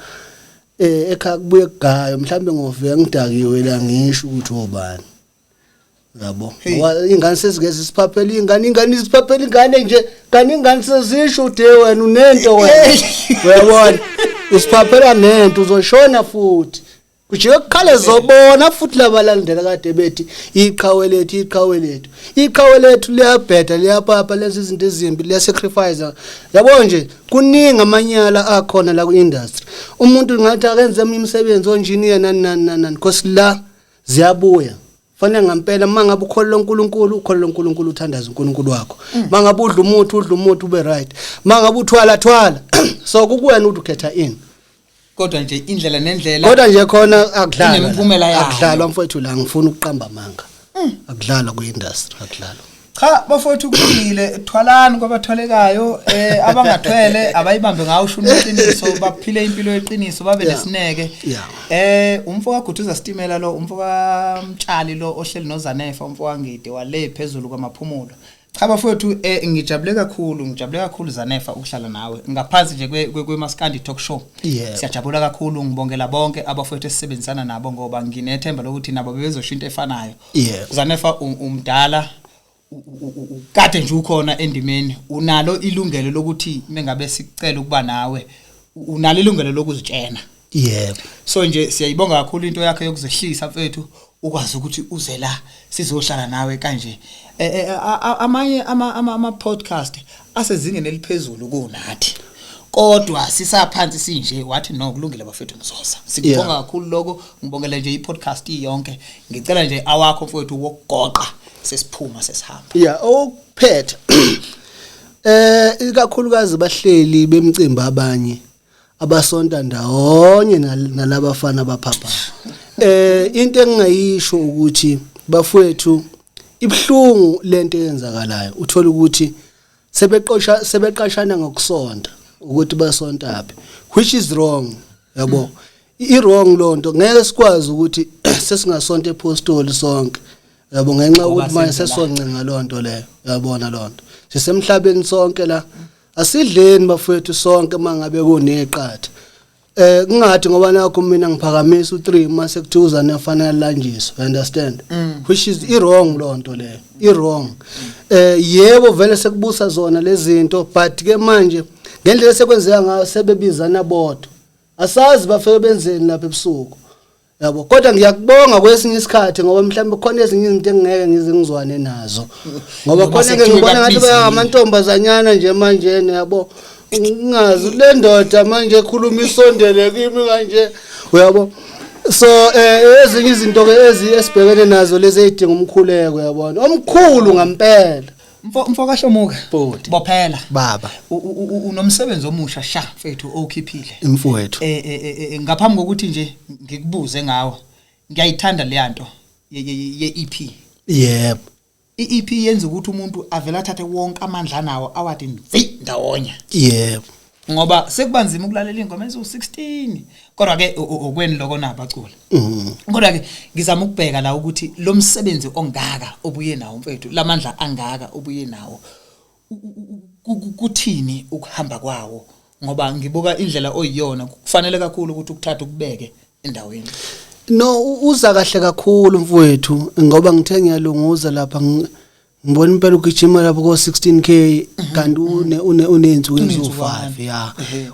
ekhaya kubuye kugayo mhlambe ngofika ngidakiwe la ngisho ukuthi obani yabo ngoba ingane sezigeze isiphaphela ingane isiphaphela ingane nje kani ingane sezisho ude wena unento wena uyabona isiphaphela nento uzoshona futhi kujike kukhale zobona futhi labalandela kade bethi iqhawe lethu liyabheda liyapapa lezi zinto ezimbi liya sacrifice yabo nje kuningi amanyala akhona la ku industry umuntu ngathi akenze imisebenzi onjiniya nani because la ziyabuya fanele ngampela mangabe ukholwa uNkulunkulu uthandaza uNkulunkulu wakho mangabe udla umuthi ube right mangabe uthwala so kukuwena ukuthi ukhetha ini kodwa nje indlela nendlela kodwa nje khona akudlalwa mfowethu la ngifuna ukuqamba amanga akudlalwa ku industry akudlalwa cha bafowethu kuphile thwalani kwabathwalekayo abangathwele abayibambe ngawo uShuni iqiniso baphile impilo yeqiniso babe nesineke umfoka Guduza Stimela lo umfoka Mtshali lo ohleli noZanefa umfoka Ngidi wale phezulu kwamaphumulo Cha bafowethu ngijabule kakhulu Zanefa ukuhlala nawe ngaphansi nje kwe Maskandi Talk Show. Siyajabula kakhulu ngibongela bonke abafowethu esisebenzisana nabo ngoba nginethemba lokuthi nabo bebezosho into efanayo. Zanefa umdala kade nje ukhona endimeni unalo ilungelo lokuthi mengabe sicela ukuba nawe unalo ilungelo lokuzitshena. So nje siyayibonga kakhulu into yakhe yokuzehlisa mfethu ukwazi ukuthi uze la sizohlala nawe kanje. Amanye ama podcast asezingeni eliphezulu kunathi kodwa sisaphansi sinje wathi no kulungile bafethu mzosa. Sikubonga kakhulu lokho ngibongela nje i-podcast yonke ngicela nje awakho mfethu wokugoqa sesiphuma sesihamba. Okuphetha ikakhulukazi bahleli bemcimbi abanye abasonta ndawonye nalabafana baphapha. Into engingayisho ukuthi bafowethu ibhlungu lento eyenzakalayo uthola ukuthi sebeqashana ngokusonta ukuthi basontaphi which is wrong yabo. I-wrong lonto ngeke sikwazi ukuthi sesingasonta ePostoli sonke yabo ngenxa ukuthi manje sesoncenga lonto leyo yabona lonto sisemhlabeni sonke la asidleni bafowethu sonke mangabe kuneqatha. Kungathi ngoba nakho mina ngiphakamisa u3 mase kuthi uZanefa nalanjiswa, you understand? Which is wrong lonto leyo, wrong. Yebo vele sekubusa zona lezi zinto but ke manje ngendlela sekwenzeka ngayo sebebizana bodwa. Asazi bafike benzeni lapha ebusuku. Yabo kodwa ngiyakubonga kwesinye isikhathi ngoba mhlawumbe khona ezinye izinto engeke ngize ngizwane nazo. Ngoba khona ngibona ngathi bayamantombazanyana nje manje yabo. Ngazi le ndoda manje ekhuluma isondele kimi kanje uyabo. So ezinye izinto ke esibhekene nazo lezi ezidinga umkhuleko yabona omkhulu ngampela. Mfo kaHlomuka bophela baba unomsebenzi omusha sha mfethu okhiphile mfowethu. Ngaphambi kokuthi nje ngikubuze ngawo ngiyayithanda le nto ye EP. Yebo. I-EP yenza ukuthi umuntu avela athathe wonke amandla nawo awathi ndawonye. Yebo. Ngoba sekubanzima ukulalela ingoma ezu16 kodwa ke okweni lokho nabacula. Kodwa ke ngizama ukubheka la ukuthi lo msebenzi ongaka obuye nawo mfethu lamandla angaka obuye nawo kuthini ukuhamba kwawo ngoba ngibuka indlela oyiyona kufanele kakhulu ukuthi ukuthatha ukubeke endaweni. No uza kahle kakhulu mfowethu ngoba ngithe ngiyalunguza lapha ngibona impela ukugijima lapho ko 16k kanti unenzuku ezu5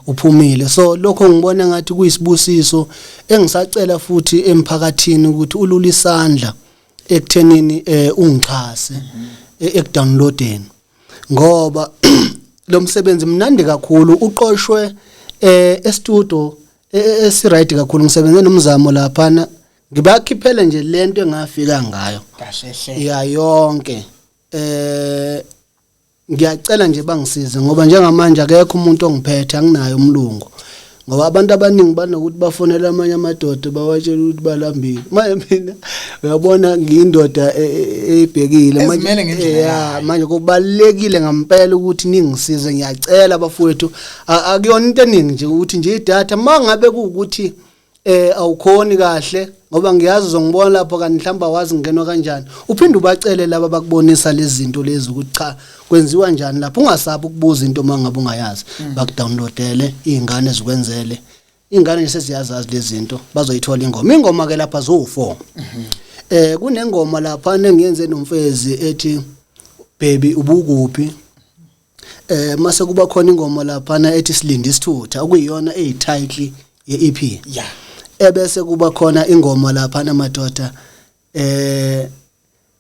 uphumile. So lokho ngibona ngathi kuyisibusiso engisacela futhi emphakathini ukuthi ulula isandla ekuthenini ungixhase ekudownloadeni ngoba lo msebenzi mnandi kakhulu uqoshwe e-studio esiright kakhulu ngisebenze nomzamo lapha ngibakhiphela nje lento engafika ngayo kahle ya yonke. Ngiyacela nje bangisize ngoba njengamanje akekho umuntu ongiphethe anginayo umlungu ngoba abantu abaningi banokuthi bafonela amanye amadoda bawatshela ukuthi balambile mina uyabona ngiyindoda ebhekile manje kubalekile ngampela ukuthi ningisize. Ngiyacela bafowethu akuyona into eningi nje ukuthi nje idatha mangabe ukuthi awukhoni kahle ngoba ngiyazi uzongibona lapho kanti mhlamba wazi ngenwa kanjani uphinde ubacele laba bakubonisa lezi zinto lezi ukuthi cha kwenziwa njani lapho ungasabi ukubuza into mangabe ungayazi bakudownloadele izingane zikwenzele ingane nje seziyazazi lezi zinto bazoyithola ingoma ke lapha zo4. Kunengoma lapha nengiyenze nomfezi ethi baby ubukuphi. Mase kuba khona ingoma lapha ethi silindi isithutha okuyiyona eyititle ye-EP. Ebese kuba khona ingoma lapha namadoda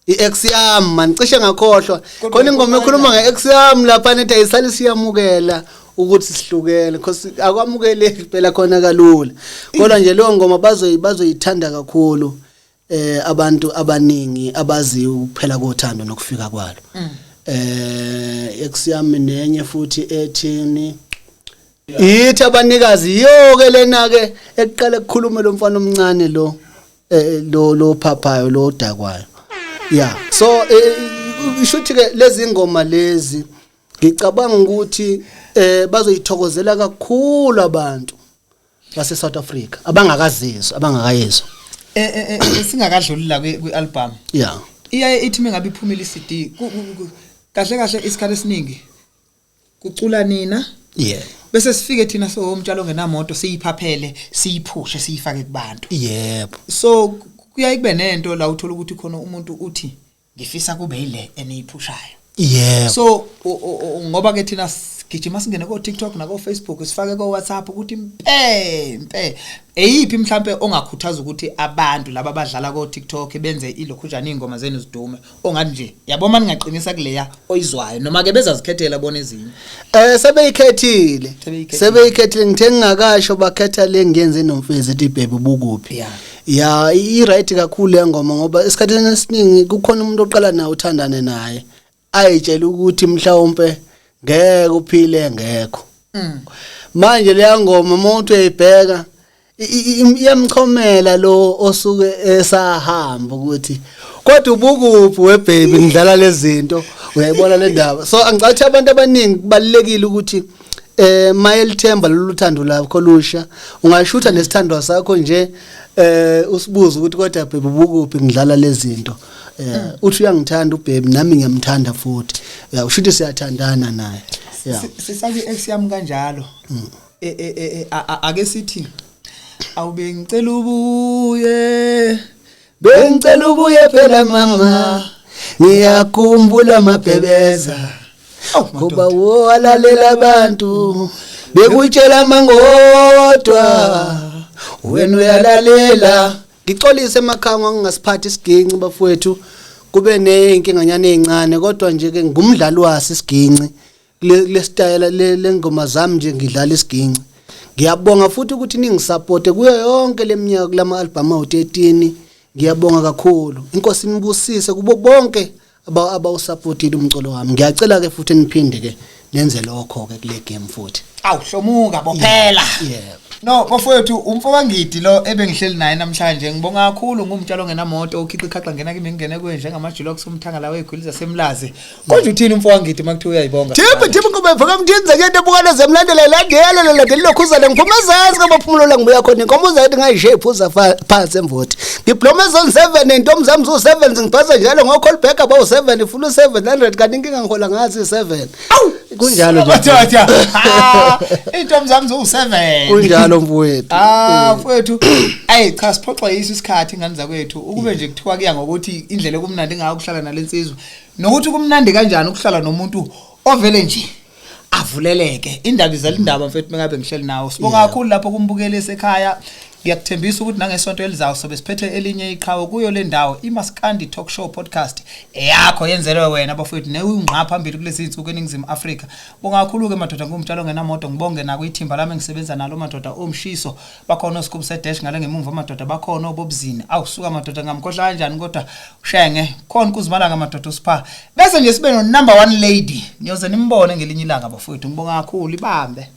i-ex yami manicishe ngakhohlwa khona ingoma ekhuluma nge-ex yami lapha nethi ayisali siyamukela ukuthi sihlukele because akwamukeleki phela khona kalula kodwa nje leyo ngoma bazoyithanda kakhulu abantu abaningi abazi ukuphela kothando nokufika kwalo. Ex yami nenye futhi ethini ithi abanikazi yonke lena ke eqala ukukhuluma lo mfana omncane lo phaphayo lo dakwayo. So ishuthi ke lezi ngoma lezi ngicabanga ukuthi bazoyithokozela kakhulu abantu base South Africa abangakayizwa singakadluli la kwi-album. Iyaye ithi mengabe iphumile iCD kahle isikhathi esiningi kucula nina bese sifike thina so umtshalo ngenamoto siyiphaphele siyiphushe siyifake kubantu yebo so kuyaye kube nento la uthola ukuthi khona umuntu uthi ngifisa kube ile eniyiphushayo yebo so ngoba ke thina gijima singene ko TikTok na ko Facebook sifake ko WhatsApp ukuthi mpe eyiphi mhlambe ongakhuthaza ukuthi abantu laba abadlala ko TikTok benze ilokhujana ingoma zenu zidume ongathi nje yabo manje ngaqinisa kuleya oyizwayo noma ke bezazikhethela bona ezinye sebeyikhethile ngithe ngingakasho bakhetha le ngiyenze nomfezi ethi baby ubukuphi ya i right kakhulu engoma ngoba esikhatheni esiningi kukhona umuntu oqala nawe uthandane naye ayitshela ukuthi mhlawumbe ngeke uphile ngekho manje leya ngoma umuntu uyibheka iyamchomela lo osuke esahamba ukuthi kodwa ubukuphi webaby ngidlala lezi zinto uyayibona le ndaba so angicathi abantu abaningi kubalekile ukuthi mayelithemba loluthando lakho lusha ungashutha nesithandwa sakho nje usibuza ukuthi kodwa baby ubukuphi ngidlala lezi zinto uthi uyangithanda ubaby nami ngiyamthanda futhi ushuthi siyathandana naye sisake ex yami kanjalo ake sithi awube ngicela ubuye bengicela ubuye phela mama ngiyakhumbula amabhebeza ngoba walalela abantu bekutshela mangodwa wena uyalalela ngixolise emakhaya ngingasiphathi isiginci bafowethu kube nezinkinganyana ezincane kodwa nje ke ngumdlali wasi isiginci lesitayela lengoma zami nje ngidlala isiginci ngiyabonga futhi ukuthi ningisupporte kuyo yonke leminyaka kulama album awu13 ngiyabonga kakhulu inkosi nibusise kubo bonke abawusupportile umculo wami ngiyacela ke futhi niphinde ke nenze lokho ke kule game futhi awuhlomuka bophela no bafowethu umfoka Ngidi lo ebengihleli naye namhlanje ngibonga kakhulu ngumtshalo ngenamoto ukhipha ikhaqla ngena kimi ngene kwenje ngamajulok somthanga la wekhulisa semlazi konje uthini umfoka Ngidi makuthiwa uyayibonga Thimba ngoba mfoka mthinze ke into ebukana zemlandela landela lokhuzana ngiphuma zazi kabaphumulo ngibuya khona inkomo zathi ngayishephuza phansi emvoti ngibloma zone 7 nentombi zami zo7 ngiphatha njalo ngo-call back about 7 full 700 kanti inkinga ngihola ngazi 7 kunjalo nje intombi zami zo7 kunjalo mfowethu mfowethu cha siphoxwa yiso isikhathi ingane zakwethu ukube nje kuthiwa kuya ngokuthi indlela kumnandi ngayokuhlala nalensizwe nokuthi kumnandi kanjani ukuhlala nomuntu ovele nje avuleleke indaba izalindaba mfethu mengabe ngihleli nawo sibonga kakhulu lapho kumbukele esekhaya ngiyakuthembisa ukuthi nangesonto elizayo sobe siphethe elinye iqhawe kuyo le ndawo iMaskandi Talk Show podcast yakho yenzelwe wena bafowethu neungqa phambili kulezi insuku eNingizimu Afrika bonga kakhulu ke madoda ngumtshalo ngenamoto ngibonge nako ithimba lami ngisebenza nalo madoda omshiso bakhona oScoop Dash ngale ngemuva madoda bakhona obobzini awusuka madoda ngamkhohla kanjani kodwa ushenge khona kuzimala ngamadoda usipha bese nje sibe no number 1 lady niyoze nimbone ngelinye ilanga bafowethu ngibonga kakhulu ibambe